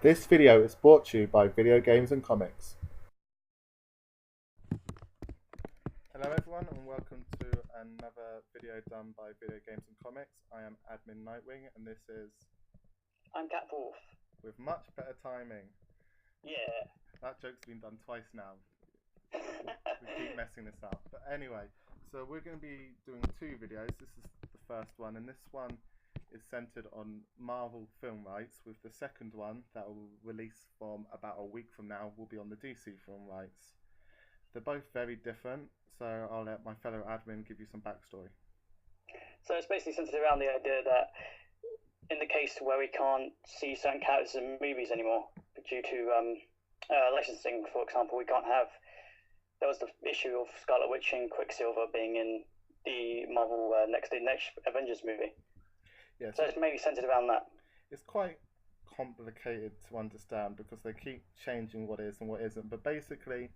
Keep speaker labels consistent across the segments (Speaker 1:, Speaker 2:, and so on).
Speaker 1: This video is brought to you by Video Games and Comics. Hello everyone and welcome to another video done by Video Games and Comics. I am Admin Nightwing and this is...
Speaker 2: I'm Catwolf.
Speaker 1: With much better timing.
Speaker 2: Yeah.
Speaker 1: That joke's been done twice now. We keep messing this up. But anyway, so we're going to be doing two videos. This is the first one and this one is centered on Marvel film rights, with the second one that will release from about a week from now will be on the DC film rights. They're both very different, so I'll let my fellow admin give you some backstory.
Speaker 2: So it's basically centered around the idea that in the case where we can't see certain characters in movies anymore due to licensing, for example, we can't have... There was the issue of Scarlet Witch and Quicksilver being in the Marvel next Avengers movie.
Speaker 1: Yeah,
Speaker 2: so it's mainly centered around that.
Speaker 1: It's quite complicated to understand because they keep changing what is and what isn't. But basically,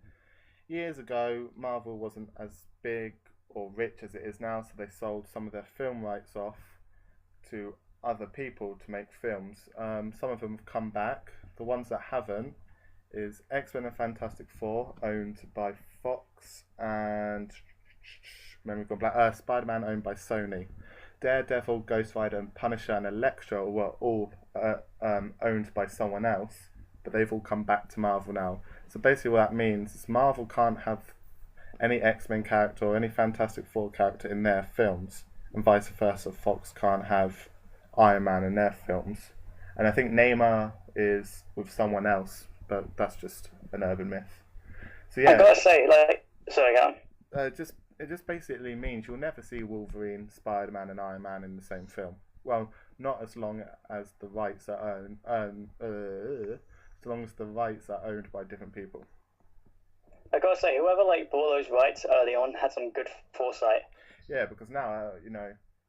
Speaker 1: years ago, Marvel wasn't as big or rich as it is now, so they sold some of their film rights off to other people to make films. Some of them have come back. The ones that haven't is X-Men and Fantastic Four, owned by Fox, and Spider-Man, owned by Sony. Daredevil, Ghost Rider, and Punisher and Elektra were all owned by someone else, but they've all come back to Marvel now. So basically what that means is Marvel can't have any X-Men character or any Fantastic Four character in their films, and vice versa. Fox can't have Iron Man in their films. And I think Neymar is with someone else, but that's just an urban myth. So yeah,
Speaker 2: I gotta say, sorry, go on.
Speaker 1: It just basically means you'll never see Wolverine, Spider-Man, and Iron Man in the same film. Well, not as long as the rights are as long as the rights are owned by different people.
Speaker 2: I gotta say, whoever bought those rights early on had some good foresight.
Speaker 1: Yeah, because now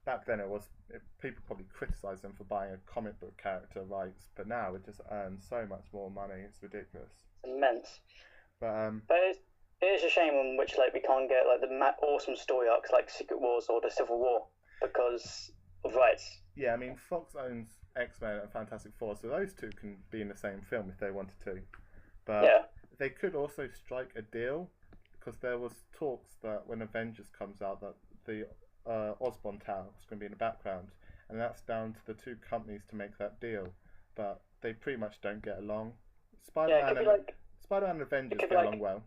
Speaker 1: back then people probably criticised them for buying a comic book character rights, but now it just earns so much more money. It's ridiculous.
Speaker 2: It's immense.
Speaker 1: But
Speaker 2: it is a shame on which we can't get the awesome story arcs like Secret Wars or the Civil War because of rights.
Speaker 1: Yeah, I mean Fox owns X-Men and Fantastic Four, so those two can be in the same film if they wanted to. But yeah, they could also strike a deal, because there was talks that when Avengers comes out that the Osborn Tower is going to be in the background, and that's down to the two companies to make that deal. But they pretty much don't get along. Spider-Man and Avengers get along well.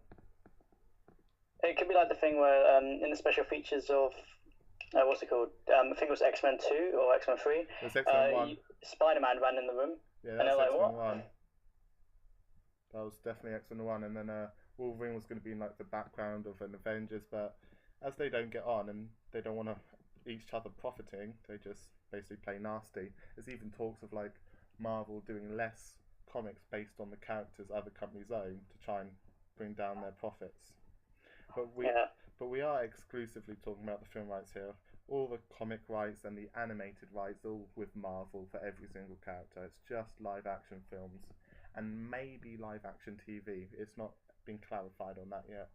Speaker 2: It could be like the thing where in the special features of what's it called? I think it was X-Men 2 or X-Men 3.
Speaker 1: It was X-Men 1.
Speaker 2: Spider-Man ran in the room.
Speaker 1: Yeah, that's X-Men 1. That was definitely X-Men 1, and then Wolverine was going to be in the background of an Avengers, but as they don't get on and they don't want to each other profiting, they just basically play nasty. There's even talks of Marvel doing less comics based on the characters other companies own to try and bring down their profits. But we are exclusively talking about the film rights here. All the comic rights and the animated rights all with Marvel for every single character. It's just live action films and maybe live action TV. It's not been clarified on that yet.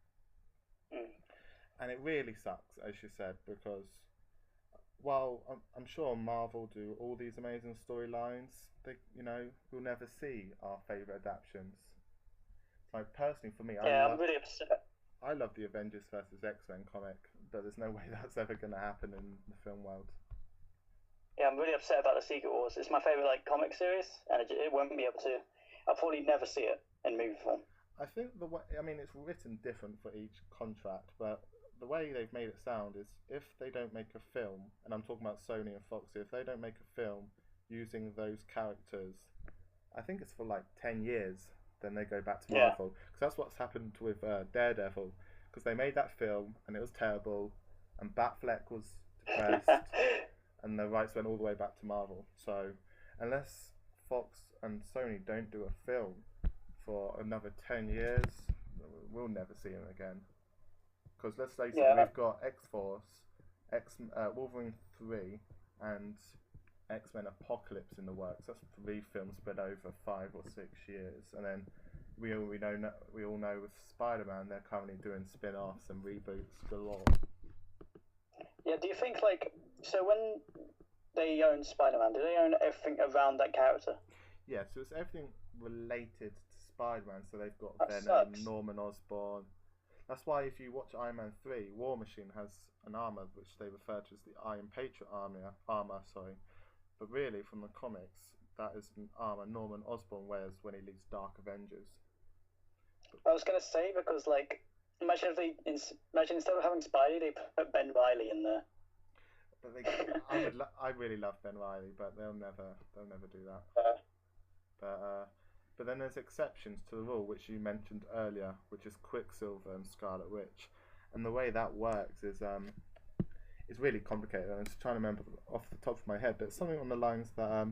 Speaker 1: And it really sucks, as you said, because while I'm sure Marvel do all these amazing storylines, we'll never see our favourite adaptions. Personally, for me,
Speaker 2: I'm really upset.
Speaker 1: I love the Avengers vs. X-Men comic, but there's no way that's ever going to happen in the film world.
Speaker 2: Yeah, I'm really upset about the Secret Wars. It's my favourite comic series, and it won't be able to. I'll probably never see it in movie form.
Speaker 1: I think it's written different for each contract, but the way they've made it sound is if they don't make a film, and I'm talking about Sony and Fox, if they don't make a film using those characters, I think it's for 10 years. Then they go back to Marvel, because that's what's happened with Daredevil, because they made that film and it was terrible, and Batfleck was depressed, and the rights went all the way back to Marvel. So unless Fox and Sony don't do a film for another 10 years, we'll never see them again. Because let's face it, we've got X-Force, Wolverine 3, and X-Men Apocalypse in the works. That's 3 films spread over 5 or 6 years, and then we all know with Spider-Man they're currently doing spin-offs and reboots galore.
Speaker 2: Yeah, do you think so when they own Spider-Man, do they own everything around that character?
Speaker 1: Yeah, so it's everything related to Spider-Man. So they've got
Speaker 2: That
Speaker 1: Venom,
Speaker 2: sucks.
Speaker 1: Norman Osborn. That's why if you watch Iron Man 3, War Machine has an armor which they refer to as the Iron Patriot armor, sorry. But really, from the comics, that is an armor Norman Osborn wears when he leads Dark Avengers.
Speaker 2: I was gonna say because like imagine if imagine instead of having Spidey they put Ben Riley in there.
Speaker 1: But I really love Ben Riley, but they'll never do that.
Speaker 2: Uh,
Speaker 1: But but then there's exceptions to the rule, which you mentioned earlier, which is Quicksilver and Scarlet Witch, and the way that works is it's really complicated. I'm just trying to remember off the top of my head, but it's something on the lines that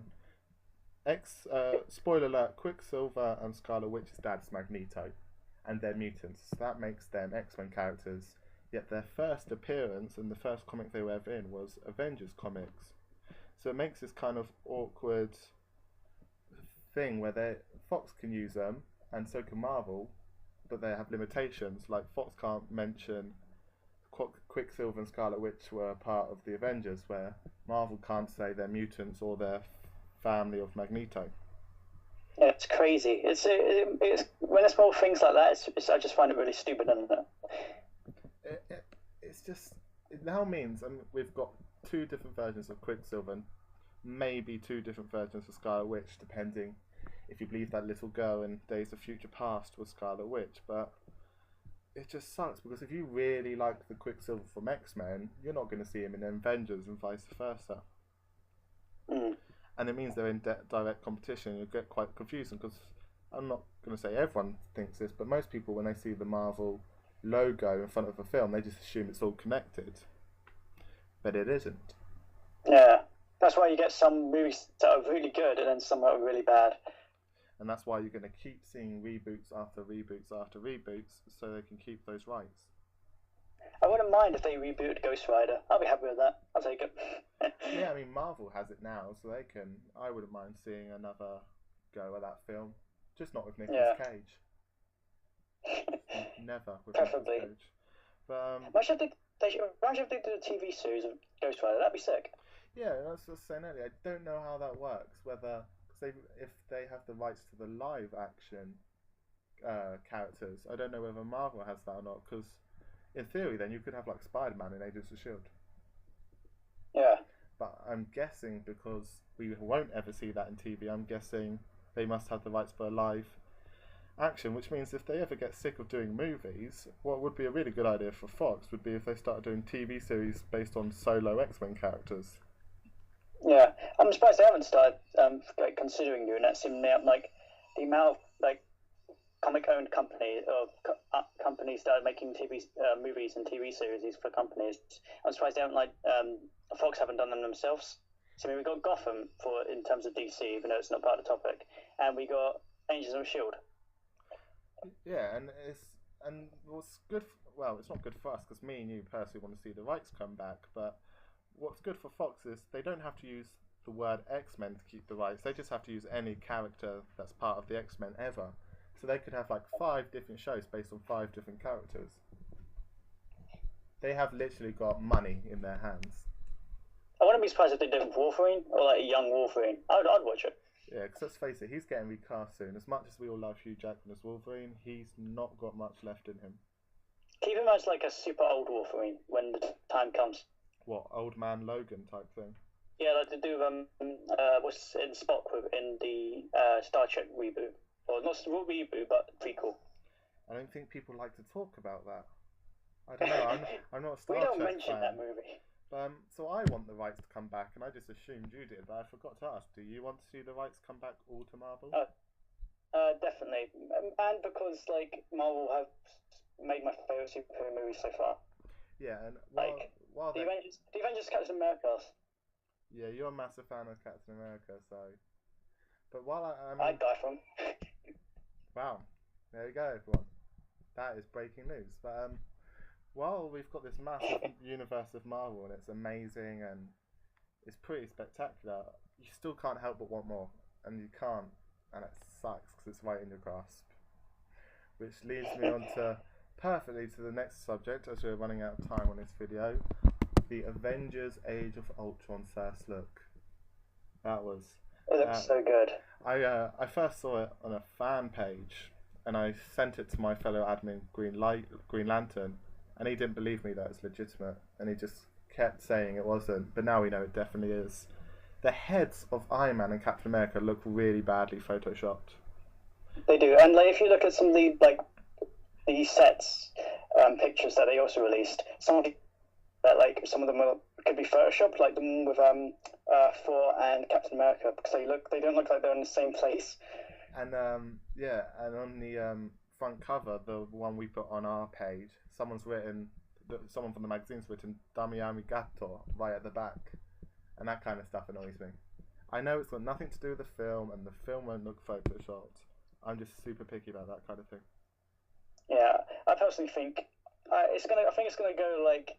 Speaker 1: spoiler alert, Quicksilver and Scarlet Witch's dad's Magneto, and they're mutants. So that makes them X-Men characters. Yet their first appearance and the first comic they were ever in was Avengers comics. So it makes this kind of awkward thing where Fox can use them and so can Marvel, but they have limitations. Like Fox can't mention Quicksilver and Scarlet Witch were part of the Avengers, where Marvel can't say they're mutants or they're family of Magneto.
Speaker 2: yeah, it's crazy. It's when it's small things like that. I just find it really stupid, isn't it?
Speaker 1: It now means we've got two different versions of Quicksilver and maybe two different versions of Scarlet Witch, depending if you believe that little girl in Days of Future Past was Scarlet Witch. But it just sucks because if you really like the Quicksilver from X-Men, you're not going to see him in Avengers and vice versa.
Speaker 2: Mm.
Speaker 1: And it means they're in direct competition. You get quite confusing because I'm not going to say everyone thinks this, but most people, when they see the Marvel logo in front of a film, they just assume it's all connected, but it isn't.
Speaker 2: Yeah, that's why you get some movies that are really good and then some that are really bad.
Speaker 1: And that's why you're going to keep seeing reboots after reboots after reboots, so they can keep those rights.
Speaker 2: I wouldn't mind if they rebooted Ghost Rider. I'll be happy with that. I'll take it.
Speaker 1: Yeah, I mean Marvel has it now, so they can. I wouldn't mind seeing another go at that film, just not with Nicolas Cage. Never with
Speaker 2: Preferably.
Speaker 1: Nicolas Cage. But
Speaker 2: imagine if they did a TV series of Ghost Rider. That'd be sick.
Speaker 1: Yeah, that's what I was saying earlier. I don't know how that works. Whether if they have the rights to the live action characters, I don't know whether Marvel has that or not. Because in theory, then you could have like Spider-Man in Agents of Shield.
Speaker 2: Yeah.
Speaker 1: But I'm guessing because we won't ever see that in TV, I'm guessing they must have the rights for a live action, which means if they ever get sick of doing movies, what would be a really good idea for Fox would be if they started doing TV series based on solo X-Men characters.
Speaker 2: Yeah, I'm surprised they haven't started considering doing that. Seeming like the amount of like comic-owned companies or companies started making movies and TV series for companies. I'm surprised they haven't Fox haven't done them themselves. So I mean, we got Gotham in terms of DC, even though it's not part of the topic, and we got Agents of Shield.
Speaker 1: Yeah, and what's good. Well, it's not good for us because me and you personally want to see the rights come back. But what's good for Fox is they don't have to use the word X-Men to keep the rights. They just have to use any character that's part of the X-Men ever. So they could have like 5 different shows based on 5 different characters. They have literally got money in their hands.
Speaker 2: I wouldn't be surprised if they did Wolverine or like a young Wolverine. I'd watch it.
Speaker 1: Yeah, because let's face it, he's getting recast soon. As much as we all love Hugh Jackman as Wolverine, he's not got much left in him.
Speaker 2: Keep him as like a super old Wolverine when the time comes.
Speaker 1: What, Old Man Logan type thing?
Speaker 2: Yeah, like to do what's in Spock in the Star Trek reboot, or not reboot but prequel.
Speaker 1: I don't think people like to talk about that. I don't know. I'm not a Star Trek fan.
Speaker 2: We don't mention that movie.
Speaker 1: So I want the rights to come back, and I just assumed you did, but I forgot to ask. Do you want to see the rights come back all to Marvel?
Speaker 2: Definitely, and because like Marvel have made my favorite superhero movies so far.
Speaker 1: Yeah, and
Speaker 2: while the Avengers, Captain America.
Speaker 1: Yeah, you're a massive fan of Captain America, so. But while
Speaker 2: I'd die for him.
Speaker 1: Wow, there you go, everyone. That is breaking news. But while we've got this massive universe of Marvel and it's amazing and it's pretty spectacular, you still can't help but want more, and you can't, and it sucks because it's right in your grasp. Which leads me on perfectly to the next subject, as we're running out of time on this video: the Avengers Age of Ultron first look. That was
Speaker 2: It looks so good.
Speaker 1: I first saw it on a fan page, and I sent it to my fellow admin Green Lantern, and he didn't believe me that it's legitimate, and he just kept saying it wasn't. But now we know it definitely is. The heads of Iron Man and Captain America look really badly photoshopped.
Speaker 2: They do, and like if you look at some of the sets pictures that they also released, some of them could be photoshopped, like the one with Thor and Captain America, because they don't look like they're in the same place.
Speaker 1: And yeah, and on the front cover, the one we put on our page, someone from the magazine's written "Damiano Gatto" right at the back, and that kind of stuff annoys me. I know it's got nothing to do with the film, and the film won't look photoshopped. I'm just super picky about that kind of thing.
Speaker 2: Yeah, I personally think I think it's gonna go like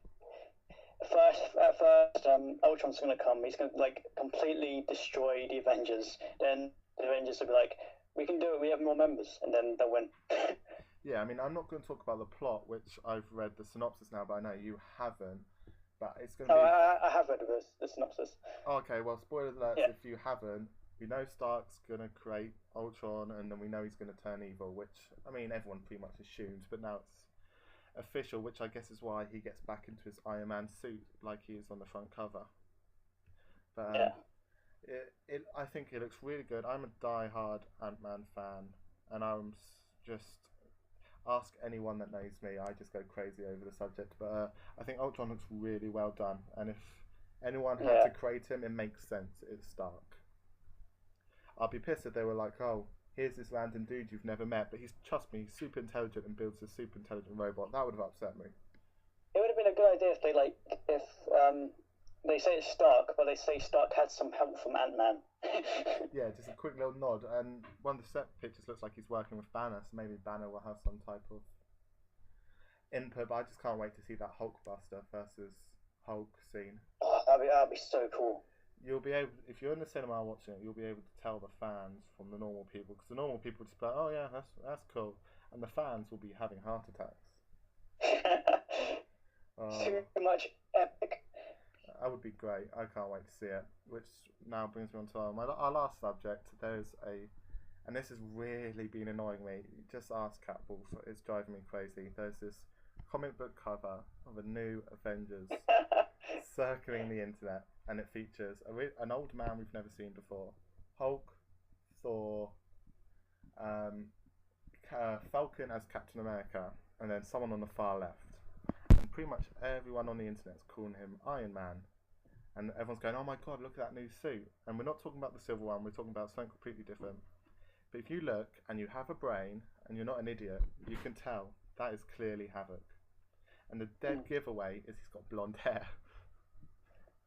Speaker 2: at first. Ultron's gonna come. He's gonna like completely destroy the Avengers. Then the Avengers will be like, "We can do it. We have more members," and then they'll win.
Speaker 1: Yeah, I mean, I'm not going to talk about the plot, which I've read the synopsis now, but I know you haven't. But it's going to be.
Speaker 2: I have read the synopsis.
Speaker 1: Okay, well, spoiler alert if you haven't. We know Stark's going to create Ultron, and then we know he's going to turn evil, which, I mean, everyone pretty much assumes, but now it's official, which I guess is why he gets back into his Iron Man suit like he is on the front cover. But I think it looks really good. I'm a die-hard Ant-Man fan, and I'm just... Ask anyone that knows me, I just go crazy over the subject. But I think Ultron looks really well done, and if anyone had to create him, it makes sense. It's Stark. I'd be pissed if they were like, "Oh, here's this random dude you've never met, but trust me, he's super intelligent and builds a super intelligent robot." That would have upset me.
Speaker 2: It would have been a good idea if they say it's Stark, but they say Stark had some help from Ant-Man.
Speaker 1: Yeah, just a quick little nod. And one of the set pictures looks like he's working with Banner, so maybe Banner will have some type of input. But I just can't wait to see that Hulkbuster versus Hulk scene.
Speaker 2: Oh, that'd be so cool.
Speaker 1: You'll be able, if you're in the cinema watching it, you'll be able to tell the fans from the normal people, because the normal people just be like, "Oh yeah, that's cool," and the fans will be having heart attacks.
Speaker 2: Too much epic.
Speaker 1: That would be great. I can't wait to see it. Which now brings me on to our last subject. And this has really been annoying me. Just ask Catbull, it's driving me crazy. There's this comic book cover of a new Avengers circling the internet, and it features an old man we've never seen before, Hulk, Thor, Falcon as Captain America, and then someone on the far left. And pretty much everyone on the internet is calling him Iron Man. And everyone's going, "Oh my god, look at that new suit." And we're not talking about the silver one, we're talking about something completely different. But if you look and you have a brain and you're not an idiot, you can tell that is clearly Havoc. And the dead giveaway is he's got blonde hair.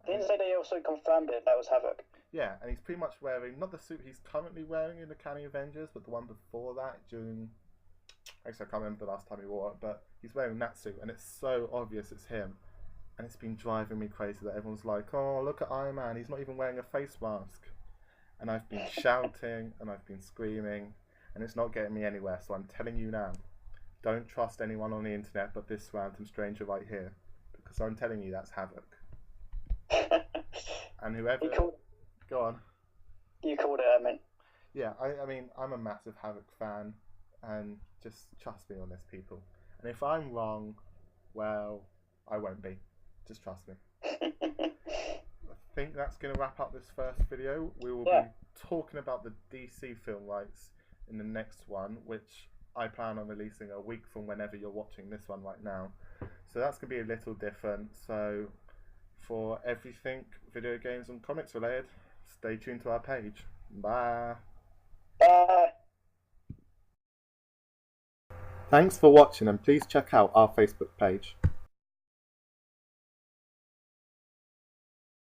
Speaker 2: Didn't say they also confirmed it that was Havoc?
Speaker 1: Yeah, and he's pretty much wearing, not the suit he's currently wearing in the Canny Avengers, but the one before that during... Actually, I can't remember the last time he wore it, but he's wearing that suit, and it's so obvious it's him. And it's been driving me crazy that everyone's like, "Oh, look at Iron Man, he's not even wearing a face mask." And I've been shouting, and I've been screaming, and it's not getting me anywhere, so I'm telling you now, don't trust anyone on the internet but this random stranger right here, because I'm telling you that's Havoc. And whoever... Go on.
Speaker 2: You called it, I mean.
Speaker 1: Yeah, I mean, I'm a massive Havoc fan, and just trust me on this, people. And if I'm wrong, well, I won't be. Just trust me. I think that's going to wrap up this first video. We will be talking about the DC film rights in the next one, which I plan on releasing a week from whenever you're watching this one right now. So that's going to be a little different. So for everything video games and comics related, stay tuned to our page. Bye.
Speaker 2: Bye.
Speaker 1: Thanks for watching, and please check out our Facebook page.